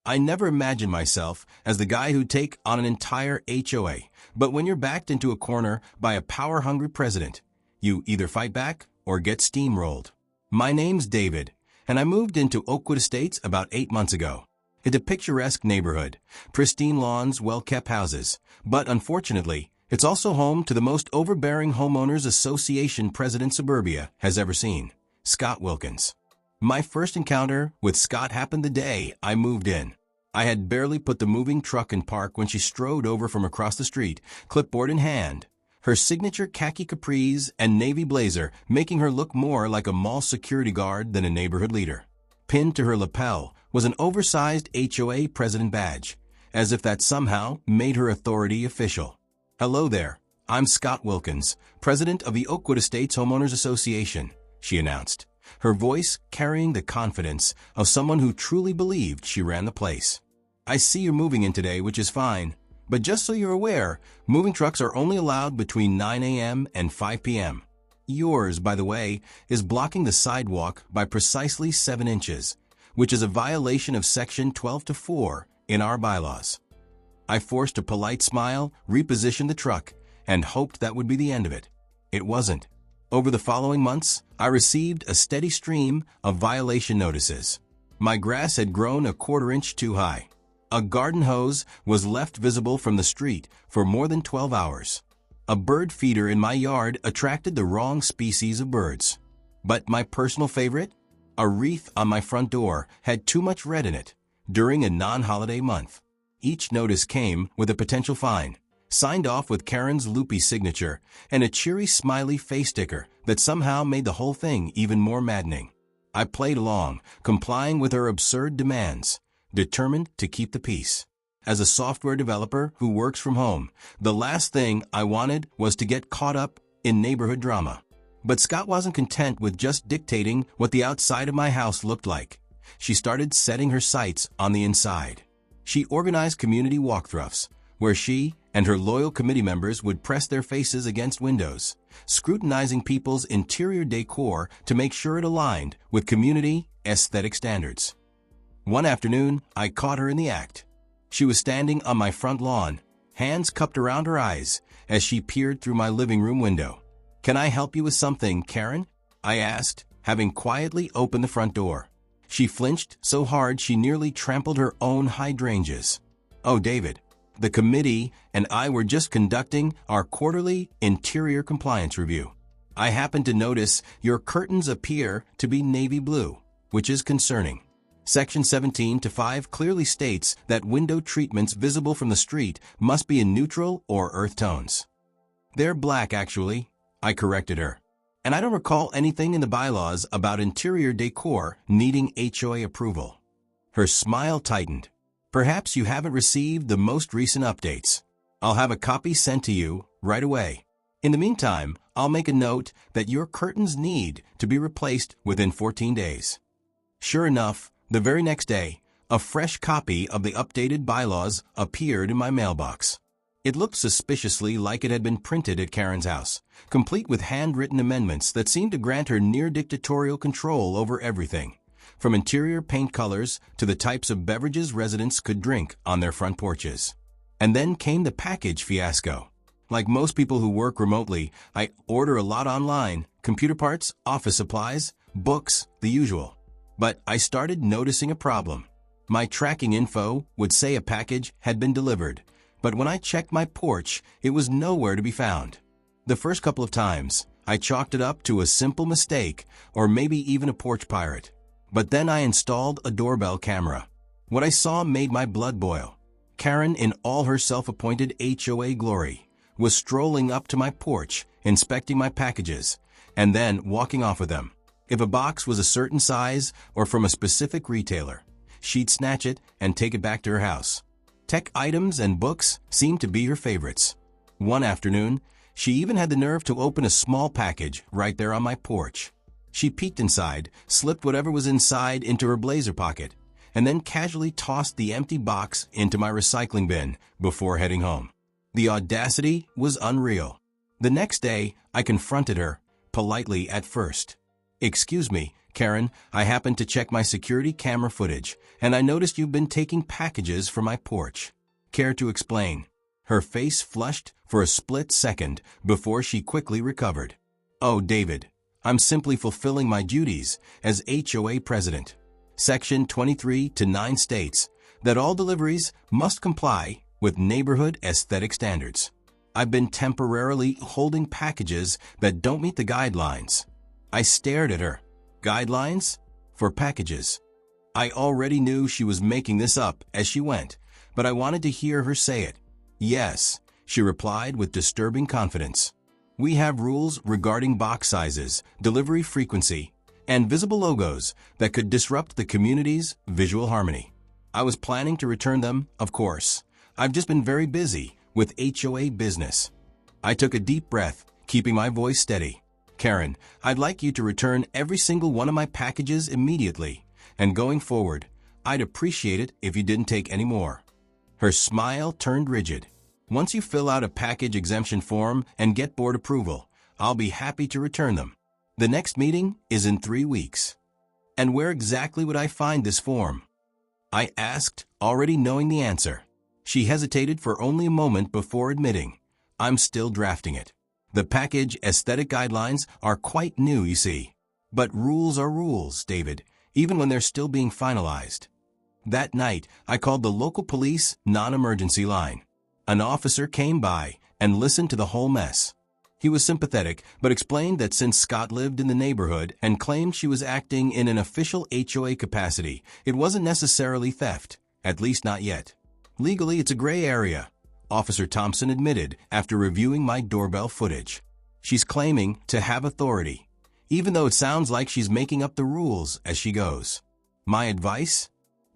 I never imagined myself as the guy who'd take on an entire HOA, but when you're backed into a corner by a power-hungry president, you either fight back or get steamrolled. My name's David, and I moved into Oakwood Estates about 8 months ago. It's a picturesque neighborhood, pristine lawns, well-kept houses, but unfortunately, it's also home to the most overbearing homeowners association president suburbia has ever seen, Scott Wilkins. My first encounter with Scott happened the day I moved in. I had barely put the moving truck in park when she strode over from across the street, clipboard in hand, her signature khaki capris and navy blazer making her look more like a mall security guard than a neighborhood leader. Pinned to her lapel was an oversized HOA president badge, as if that somehow made her authority official. "Hello there, I'm Scott Wilkins, president of the Oakwood Estates Homeowners Association," she announced, her voice carrying the confidence of someone who truly believed she ran the place. "I see you're moving in today, which is fine, but just so you're aware, moving trucks are only allowed between 9 a.m. and 5 p.m. Yours, by the way, is blocking the sidewalk by precisely 7 inches, which is a violation of Section 12-4 in our bylaws." I forced a polite smile, repositioned the truck, and hoped that would be the end of it. It wasn't. Over the following months, I received a steady stream of violation notices. My grass had grown a 1/4 inch too high. A garden hose was left visible from the street for more than 12 hours. A bird feeder in my yard attracted the wrong species of birds. But my personal favorite? A wreath on my front door had too much red in it during a non-holiday month. Each notice came with a potential fine, signed off with Karen's loopy signature and a cheery smiley face sticker that somehow made the whole thing even more maddening. I played along, complying with her absurd demands, determined to keep the peace. As a software developer who works from home, the last thing I wanted was to get caught up in neighborhood drama. But Scott wasn't content with just dictating what the outside of my house looked like. She started setting her sights on the inside. She organized community walkthroughs, where she and her loyal committee members would press their faces against windows, scrutinizing people's interior decor to make sure it aligned with community aesthetic standards. One afternoon, I caught her in the act. She was standing on my front lawn, hands cupped around her eyes, as she peered through my living room window. "Can I help you with something, Karen?" I asked, having quietly opened the front door. She flinched so hard she nearly trampled her own hydrangeas. "Oh, David, the committee and I were just conducting our quarterly interior compliance review. I happen to notice your curtains appear to be navy blue, which is concerning. Section 17-5 clearly states that window treatments visible from the street must be in neutral or earth tones." "They're black, actually," I corrected her. "And I don't recall anything in the bylaws about interior decor needing HOA approval." Her smile tightened. "Perhaps you haven't received the most recent updates. I'll have a copy sent to you right away. In the meantime, I'll make a note that your curtains need to be replaced within 14 days. Sure enough, the very next day, a fresh copy of the updated bylaws appeared in my mailbox. It looked suspiciously like it had been printed at Karen's house, complete with handwritten amendments that seemed to grant her near-dictatorial control over everything, from interior paint colors to the types of beverages residents could drink on their front porches. And then came the package fiasco. Like most people who work remotely, I order a lot online: computer parts, office supplies, books, the usual. But I started noticing a problem. My tracking info would say a package had been delivered, but when I checked my porch, it was nowhere to be found. The first couple of times, I chalked it up to a simple mistake or maybe even a porch pirate. But then I installed a doorbell camera. What I saw made my blood boil. Karen, in all her self-appointed HOA glory, was strolling up to my porch, inspecting my packages, and then walking off with them. If a box was a certain size or from a specific retailer, she'd snatch it and take it back to her house. Tech items and books seemed to be her favorites. One afternoon, she even had the nerve to open a small package right there on my porch. She peeked inside, slipped whatever was inside into her blazer pocket, and then casually tossed the empty box into my recycling bin before heading home. The audacity was unreal. The next day, I confronted her, politely at first. "Excuse me, Karen, I happened to check my security camera footage, and I noticed you've been taking packages from my porch. Care to explain? Her face flushed for a split second before she quickly recovered. Oh, David, I'm simply fulfilling my duties as HOA president. Section 23-9 states that all deliveries must comply with neighborhood aesthetic standards. I've been temporarily holding packages that don't meet the guidelines. I stared at her. Guidelines? For packages. I already knew she was making this up as she went, but I wanted to hear her say it. Yes, she replied with disturbing confidence. We have rules regarding box sizes, delivery frequency, and visible logos that could disrupt the community's visual harmony. I was planning to return them, of course. I've just been very busy with HOA business. I took a deep breath, keeping my voice steady. Karen, I'd like you to return every single one of my packages immediately, and going forward, I'd appreciate it if you didn't take any more. Her smile turned rigid. Once you fill out a package exemption form and get board approval, I'll be happy to return them. The next meeting is in 3 weeks. And where exactly would I find this form? I asked, already knowing the answer. She hesitated for only a moment before admitting, I'm still drafting it. The package aesthetic guidelines are quite new, you see. But rules are rules, David, even when they're still being finalized. That night, I called the local police non-emergency line. An officer came by and listened to the whole mess. He was sympathetic, but explained that since Scott lived in the neighborhood and claimed she was acting in an official HOA capacity, it wasn't necessarily theft, at least not yet. Legally, it's a gray area, Officer Thompson admitted after reviewing my doorbell footage. She's claiming to have authority, even though it sounds like she's making up the rules as she goes. My advice?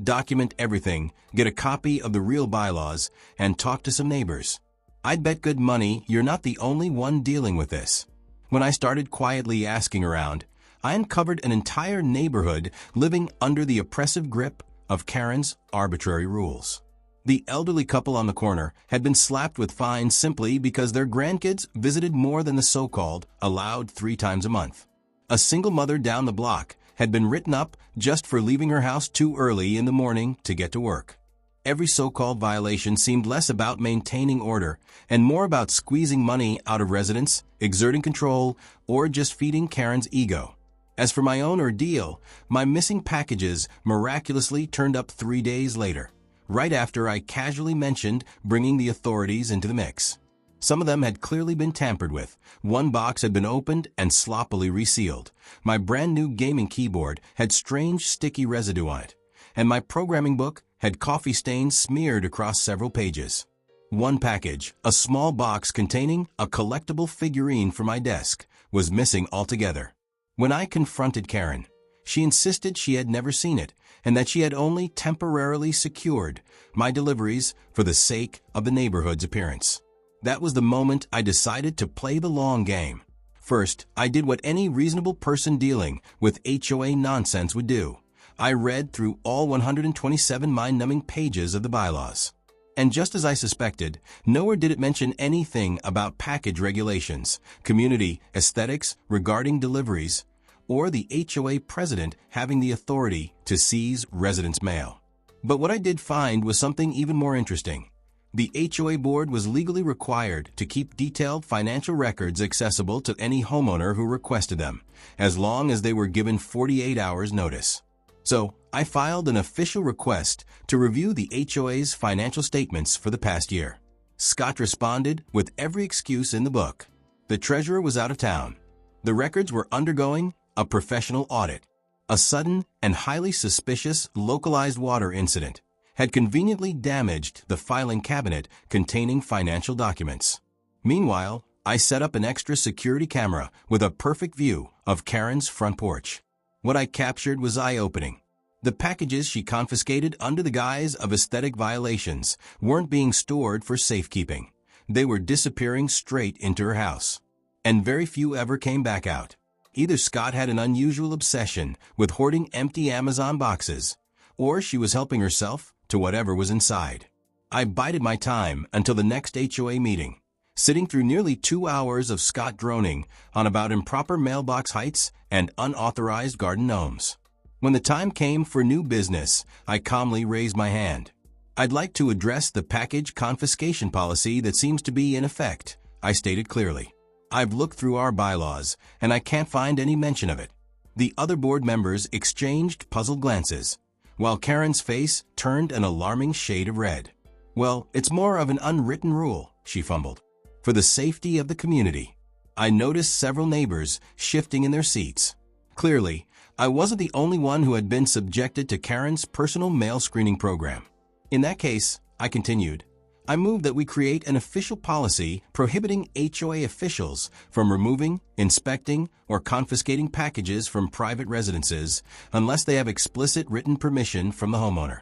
Document everything, get a copy of the real bylaws, and talk to some neighbors. I'd bet good money you're not the only one dealing with this. When I started quietly asking around, I uncovered an entire neighborhood living under the oppressive grip of Karen's arbitrary rules. The elderly couple on the corner had been slapped with fines simply because their grandkids visited more than the so-called allowed 3 times a month. A single mother down the block had been written up just for leaving her house too early in the morning to get to work. Every so-called violation seemed less about maintaining order and more about squeezing money out of residents, exerting control, or just feeding Karen's ego. As for my own ordeal, my missing packages miraculously turned up 3 days later, right after I casually mentioned bringing the authorities into the mix. Some of them had clearly been tampered with. One box had been opened and sloppily resealed. My brand new gaming keyboard had strange sticky residue on it, and my programming book had coffee stains smeared across several pages. One package, a small box containing a collectible figurine for my desk, was missing altogether. When I confronted Karen, she insisted she had never seen it and that she had only temporarily secured my deliveries for the sake of the neighborhood's appearance. That was the moment I decided to play the long game. First, I did what any reasonable person dealing with HOA nonsense would do. I read through all 127 mind-numbing pages of the bylaws. And just as I suspected, nowhere did it mention anything about package regulations, community aesthetics regarding deliveries, or the HOA president having the authority to seize residents' mail. But what I did find was something even more interesting. The HOA board was legally required to keep detailed financial records accessible to any homeowner who requested them, as long as they were given 48 hours notice. So, I filed an official request to review the HOA's financial statements for the past year. Scott responded with every excuse in the book. The treasurer was out of town. The records were undergoing a professional audit. A sudden and highly suspicious localized water incident had conveniently damaged the filing cabinet containing financial documents. Meanwhile, I set up an extra security camera with a perfect view of Karen's front porch. What I captured was eye-opening. The packages she confiscated under the guise of aesthetic violations weren't being stored for safekeeping. They were disappearing straight into her house. And very few ever came back out. Either Scott had an unusual obsession with hoarding empty Amazon boxes, or she was helping herself to whatever was inside. I bided my time until the next HOA meeting. sitting through nearly 2 hours of Scott droning on about improper mailbox heights and unauthorized garden gnomes. When the time came for new business, I calmly raised my hand. I'd like to address the package confiscation policy that seems to be in effect, I stated clearly. I've looked through our bylaws, and I can't find any mention of it. The other board members exchanged puzzled glances, while Karen's face turned an alarming shade of red. Well, it's more of an unwritten rule, she fumbled. For the safety of the community. I noticed several neighbors shifting in their seats. Clearly, I wasn't the only one who had been subjected to Karen's personal mail screening program. In that case, I continued, I move that we create an official policy prohibiting HOA officials from removing, inspecting, or confiscating packages from private residences unless they have explicit written permission from the homeowner.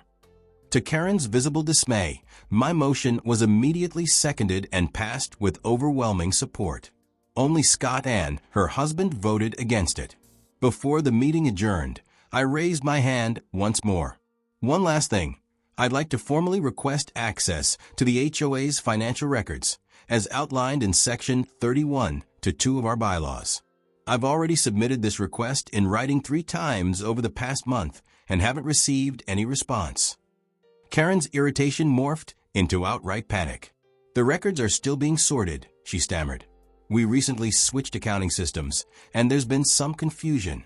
To Karen's visible dismay, my motion was immediately seconded and passed with overwhelming support. Only Scott and her husband voted against it. Before the meeting adjourned, I raised my hand once more. One last thing. I'd like to formally request access to the HOA's financial records, as outlined in Section 31(2) of our bylaws. I've already submitted this request in writing 3 times over the past month and haven't received any response. Karen's irritation morphed into outright panic. The records are still being sorted, she stammered. We recently switched accounting systems, and there's been some confusion.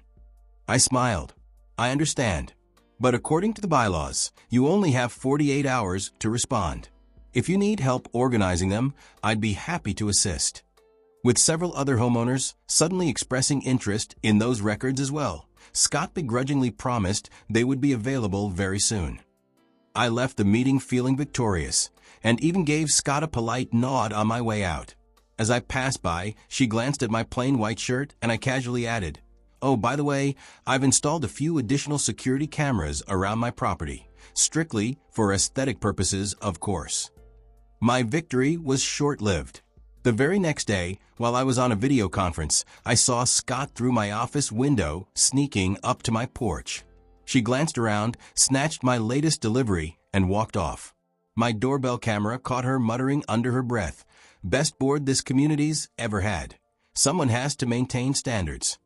I smiled. I understand. But according to the bylaws, you only have 48 hours to respond. If you need help organizing them, I'd be happy to assist. With several other homeowners suddenly expressing interest in those records as well, Scott begrudgingly promised they would be available very soon. I left the meeting feeling victorious, and even gave Scott a polite nod on my way out. As I passed by, she glanced at my plain white shirt, and I casually added, Oh, by the way, I've installed a few additional security cameras around my property, strictly for aesthetic purposes, of course. My victory was short-lived. The very next day, while I was on a video conference, I saw Scott through my office window sneaking up to my porch. She glanced around, snatched my latest delivery, and walked off. My doorbell camera caught her muttering under her breath, Best board this community's ever had. Someone has to maintain standards.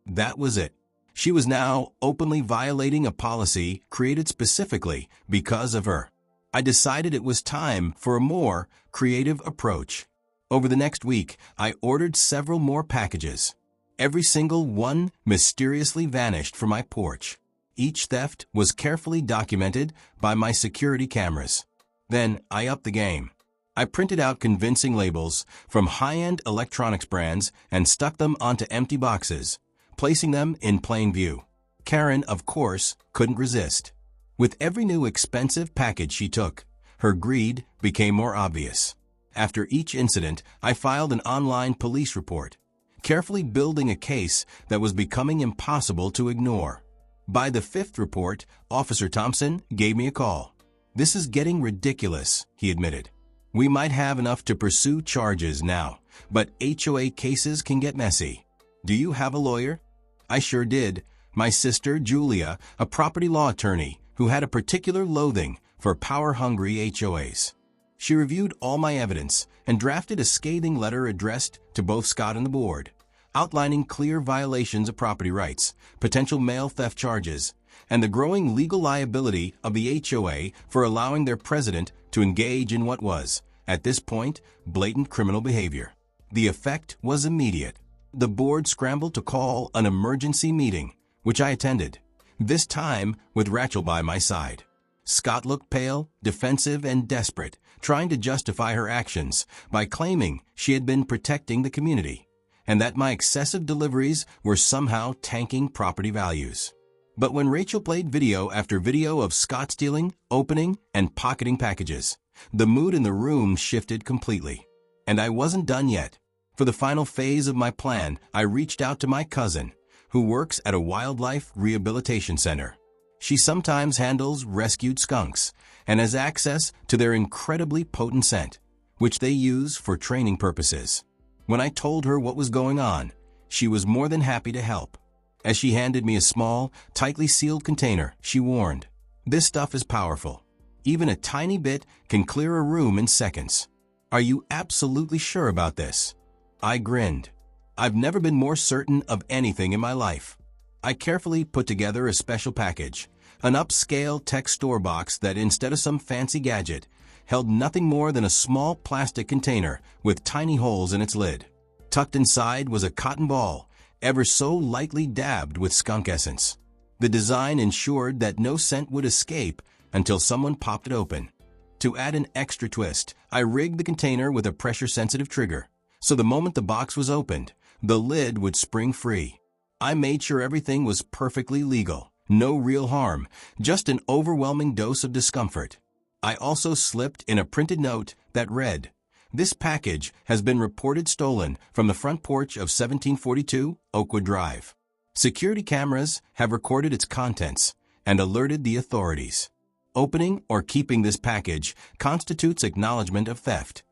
That was it. She was now openly violating a policy created specifically because of her. I decided it was time for a more creative approach. Over the next week, I ordered several more packages. Every single one mysteriously vanished from my porch. Each theft was carefully documented by my security cameras. Then I upped the game. I printed out convincing labels from high-end electronics brands and stuck them onto empty boxes, placing them in plain view. Karen, of course, couldn't resist. With every new expensive package she took, her greed became more obvious. After each incident, I filed an online police report, carefully building a case that was becoming impossible to ignore. By the 5th report, Officer Thompson gave me a call. This is getting ridiculous, he admitted. We might have enough to pursue charges now, but HOA cases can get messy. Do you have a lawyer? I sure did. My sister, Julia, a property law attorney who had a particular loathing for power-hungry HOAs. She reviewed all my evidence and drafted a scathing letter addressed to both Scott and the board, outlining clear violations of property rights, potential mail theft charges, and the growing legal liability of the HOA for allowing their president to engage in what was, at this point, blatant criminal behavior. The effect was immediate. The board scrambled to call an emergency meeting, which I attended, this time with Rachel by my side. Scott looked pale, defensive, and desperate, trying to justify her actions by claiming she had been protecting the community, and that my excessive deliveries were somehow tanking property values. But when Rachel played video after video of Scott stealing, opening, and pocketing packages, the mood in the room shifted completely. And I wasn't done yet. For the final phase of my plan, I reached out to my cousin, who works at a wildlife rehabilitation center. She sometimes handles rescued skunks and has access to their incredibly potent scent, which they use for training purposes. When I told her what was going on, she was more than happy to help. As she handed me a small, tightly sealed container, she warned, "This stuff is powerful. Even a tiny bit can clear a room in seconds. Are you absolutely sure about this? I grinned. I've never been more certain of anything in my life. I carefully put together a special package, an upscale tech store box that instead of some fancy gadget, held nothing more than a small plastic container with tiny holes in its lid. Tucked inside was a cotton ball, ever so lightly dabbed with skunk essence. The design ensured that no scent would escape until someone popped it open. To add an extra twist, I rigged the container with a pressure-sensitive trigger, so the moment the box was opened, the lid would spring free. I made sure everything was perfectly legal, no real harm, just an overwhelming dose of discomfort. I also slipped in a printed note that read, "This package has been reported stolen from the front porch of 1742 Oakwood Drive. Security cameras have recorded its contents and alerted the authorities. Opening or keeping this package constitutes acknowledgement of theft."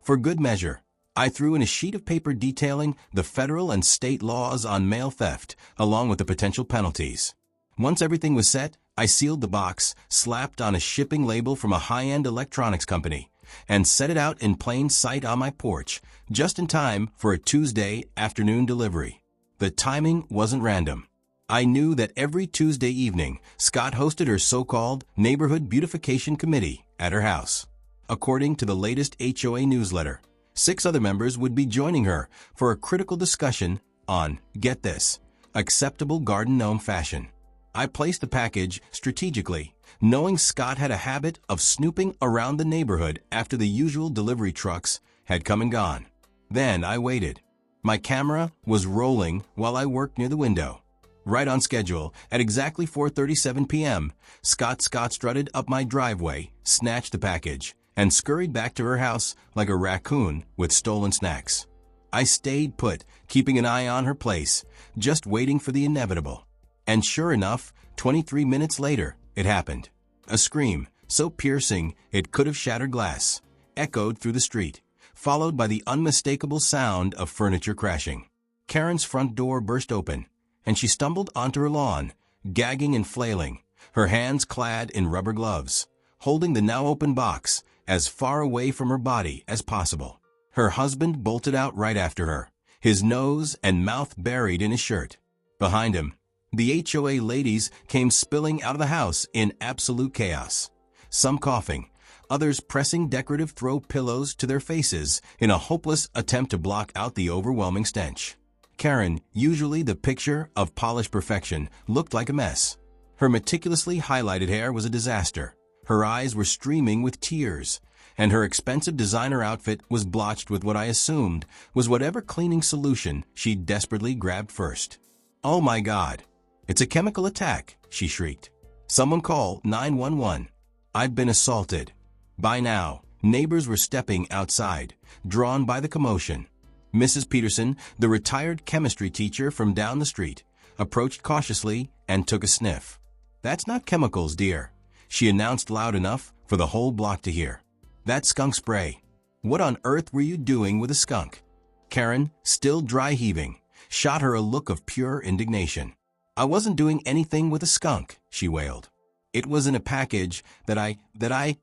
For good measure, I threw in a sheet of paper detailing the federal and state laws on mail theft, along with the potential penalties. Once everything was set, I sealed the box, slapped on a shipping label from a high-end electronics company, and set it out in plain sight on my porch, just in time for a Tuesday afternoon delivery. The timing wasn't random. I knew that every Tuesday evening, Scott hosted her so-called Neighborhood Beautification Committee at her house. According to the latest HOA newsletter, 6 other members would be joining her for a critical discussion on, get this, acceptable garden gnome fashion. I placed the package strategically, knowing Scott had a habit of snooping around the neighborhood after the usual delivery trucks had come and gone. Then I waited. My camera was rolling while I worked near the window. Right on schedule, at exactly 4:37 p.m., Scott strutted up my driveway, snatched the package, and scurried back to her house like a raccoon with stolen snacks. I stayed put, keeping an eye on her place, just waiting for the inevitable. And sure enough, 23 minutes later, it happened. A scream, so piercing it could have shattered glass, echoed through the street, followed by the unmistakable sound of furniture crashing. Karen's front door burst open, and she stumbled onto her lawn, gagging and flailing, her hands clad in rubber gloves, holding the now open box as far away from her body as possible. Her husband bolted out right after her, his nose and mouth buried in his shirt. Behind him, the HOA ladies came spilling out of the house in absolute chaos, some coughing, others pressing decorative throw pillows to their faces in a hopeless attempt to block out the overwhelming stench. Karen, usually the picture of polished perfection, looked like a mess. Her meticulously highlighted hair was a disaster. Her eyes were streaming with tears, and her expensive designer outfit was blotched with what I assumed was whatever cleaning solution she desperately grabbed first. "Oh my God! It's a chemical attack," she shrieked. "Someone call 911. I've been assaulted." By now, neighbors were stepping outside, drawn by the commotion. Mrs. Peterson, the retired chemistry teacher from down the street, approached cautiously and took a sniff. "That's not chemicals, dear," she announced loud enough for the whole block to hear. "That's skunk spray. What on earth were you doing with a skunk?" Karen, still dry heaving, shot her a look of pure indignation. "I wasn't doing anything with a skunk," she wailed. "It was in a package that I...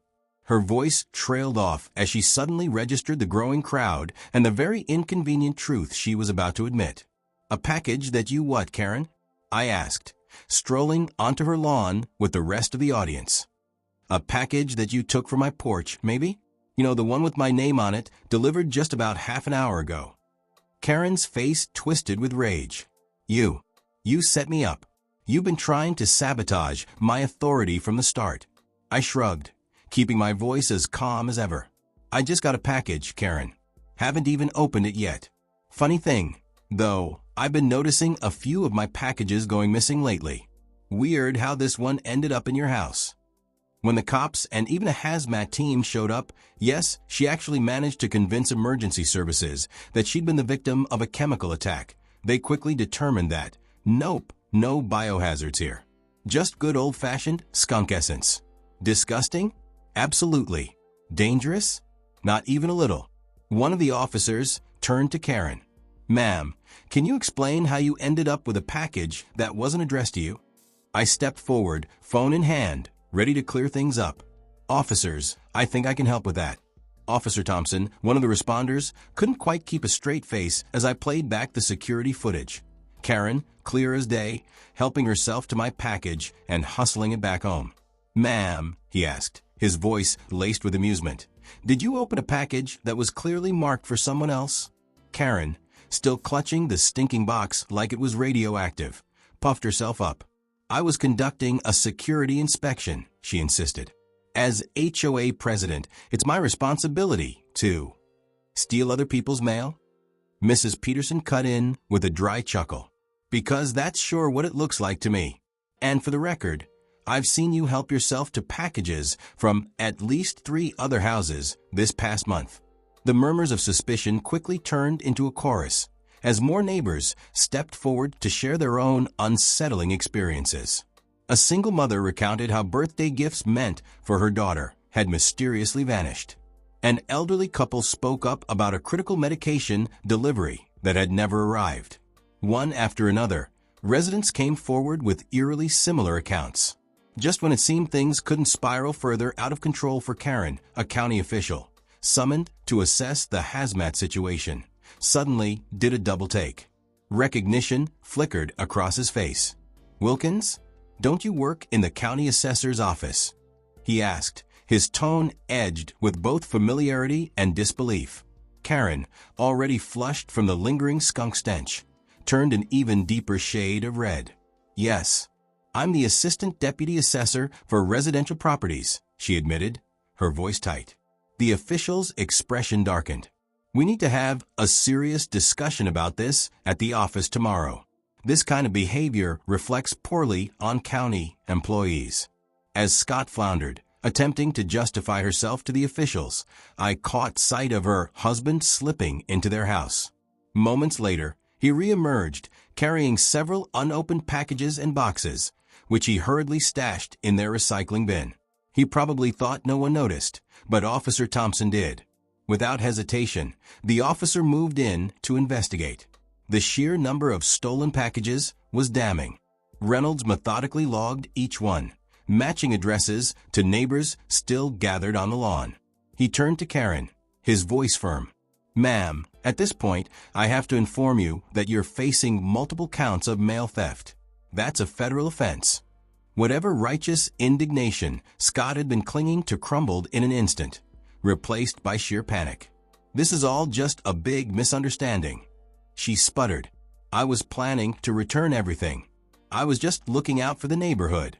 Her voice trailed off as she suddenly registered the growing crowd and the very inconvenient truth she was about to admit. "A package that you what, Karen?" I asked, strolling onto her lawn with the rest of the audience. "A package that you took from my porch, maybe? You know, the one with my name on it, delivered just about half an hour ago." Karen's face twisted with rage. You set me up. You've been trying to sabotage my authority from the start." I shrugged, keeping my voice as calm as ever. "I just got a package, Karen. Haven't even opened it yet. Funny thing, though, I've been noticing a few of my packages going missing lately. Weird how this one ended up in your house." When the cops and even a hazmat team showed up, yes, she actually managed to convince emergency services that she'd been the victim of a chemical attack. They quickly determined that, nope, no biohazards here. Just good old-fashioned skunk essence. Disgusting? Absolutely. Dangerous? Not even a little. One of the officers turned to Karen. "Ma'am, can you explain how you ended up with a package that wasn't addressed to you?" I stepped forward, phone in hand, ready to clear things up. "Officers, I think I can help with that." Officer Thompson, one of the responders, couldn't quite keep a straight face as I played back the security footage. Karen, clear as day, helping herself to my package and hustling it back home. "Ma'am," he asked, his voice laced with amusement, "did you open a package that was clearly marked for someone else?" Karen, still clutching the stinking box like it was radioactive, puffed herself up. "I was conducting a security inspection," she insisted. "As HOA president, it's my responsibility to steal other people's mail?" Mrs. Peterson cut in with a dry chuckle. "Because that's sure what it looks like to me. And for the record, I've seen you help yourself to packages from at least 3 other houses this past month." The murmurs of suspicion quickly turned into a chorus as more neighbors stepped forward to share their own unsettling experiences. A single mother recounted how birthday gifts meant for her daughter had mysteriously vanished. An elderly couple spoke up about a critical medication delivery that had never arrived. One after another, residents came forward with eerily similar accounts. Just when it seemed things couldn't spiral further out of control for Karen, a county official, summoned to assess the hazmat situation, suddenly did a double take. Recognition flickered across his face. "Wilkins, don't you work in the county assessor's office?" he asked, his tone edged with both familiarity and disbelief. Karen, already flushed from the lingering skunk stench, turned an even deeper shade of red. "Yes, I'm the assistant deputy assessor for residential properties," she admitted, her voice tight. The official's expression darkened. "We need to have a serious discussion about this at the office tomorrow. This kind of behavior reflects poorly on county employees." As Scott floundered, attempting to justify herself to the officials, I caught sight of her husband slipping into their house. Moments later, he re-emerged, carrying several unopened packages and boxes, which he hurriedly stashed in their recycling bin. He probably thought no one noticed, but Officer Thompson did. Without hesitation, the officer moved in to investigate. The sheer number of stolen packages was damning. Reynolds methodically logged each one, matching addresses to neighbors still gathered on the lawn. He turned to Karen, his voice firm. "Ma'am, at this point, I have to inform you that you're facing multiple counts of mail theft. That's a federal offense." Whatever righteous indignation Scott had been clinging to crumbled in an instant, replaced by sheer panic. "This is all just a big misunderstanding," she sputtered. "I was planning to return everything. I was just looking out for the neighborhood."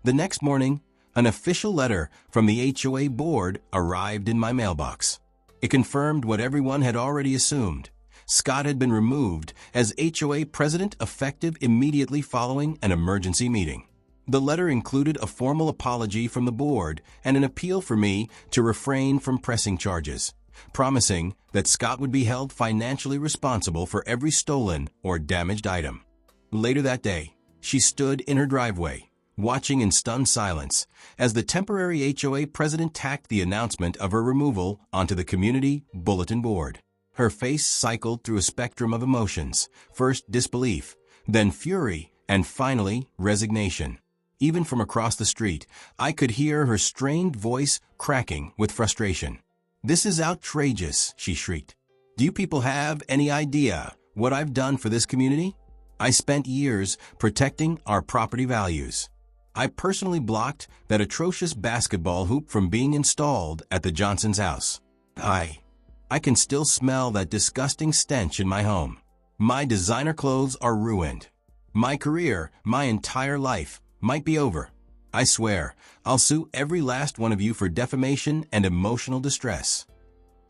The next morning, an official letter from the HOA board arrived in my mailbox. It confirmed what everyone had already assumed. Scott had been removed as HOA president effective immediately following an emergency meeting. The letter included a formal apology from the board and an appeal for me to refrain from pressing charges, promising that Scott would be held financially responsible for every stolen or damaged item. Later that day, she stood in her driveway, watching in stunned silence as the temporary HOA president tacked the announcement of her removal onto the community bulletin board. Her face cycled through a spectrum of emotions, first disbelief, then fury, and finally resignation. Even from across the street, I could hear her strained voice cracking with frustration. "This is outrageous," she shrieked. "Do you people have any idea what I've done for this community? I spent years protecting our property values. I personally blocked that atrocious basketball hoop from being installed at the Johnson's house. I can still smell that disgusting stench in my home. My designer clothes are ruined. My career, my entire life, might be over. I swear, I'll sue every last one of you for defamation and emotional distress."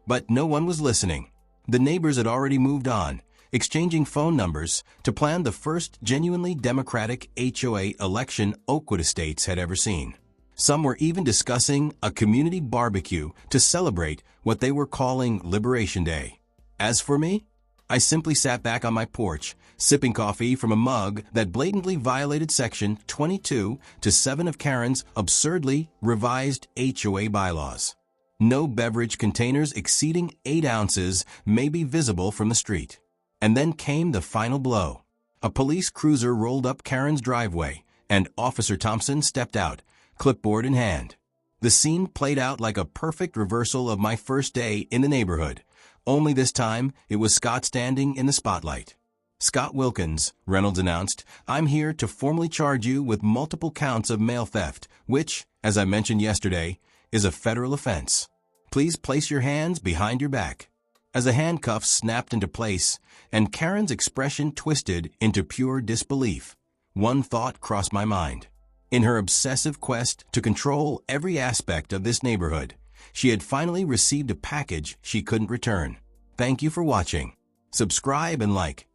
But no one was listening. The neighbors had already moved on, exchanging phone numbers to plan the first genuinely democratic HOA election Oakwood Estates had ever seen. Some were even discussing a community barbecue to celebrate what they were calling Liberation Day. As for me, I simply sat back on my porch, sipping coffee from a mug that blatantly violated Section 22-7 of Karen's absurdly revised HOA bylaws. No beverage containers exceeding 8 ounces may be visible from the street. And then came the final blow. A police cruiser rolled up Karen's driveway, and Officer Thompson stepped out, clipboard in hand. The scene played out like a perfect reversal of my first day in the neighborhood. Only this time, it was Scott standing in the spotlight. "Scott Wilkins," Reynolds announced, "I'm here to formally charge you with multiple counts of mail theft, which, as I mentioned yesterday, is a federal offense. Please place your hands behind your back." As the handcuffs snapped into place and Karen's expression twisted into pure disbelief, one thought crossed my mind. In her obsessive quest to control every aspect of this neighborhood, she had finally received a package she couldn't return. Thank you for watching. Subscribe and like.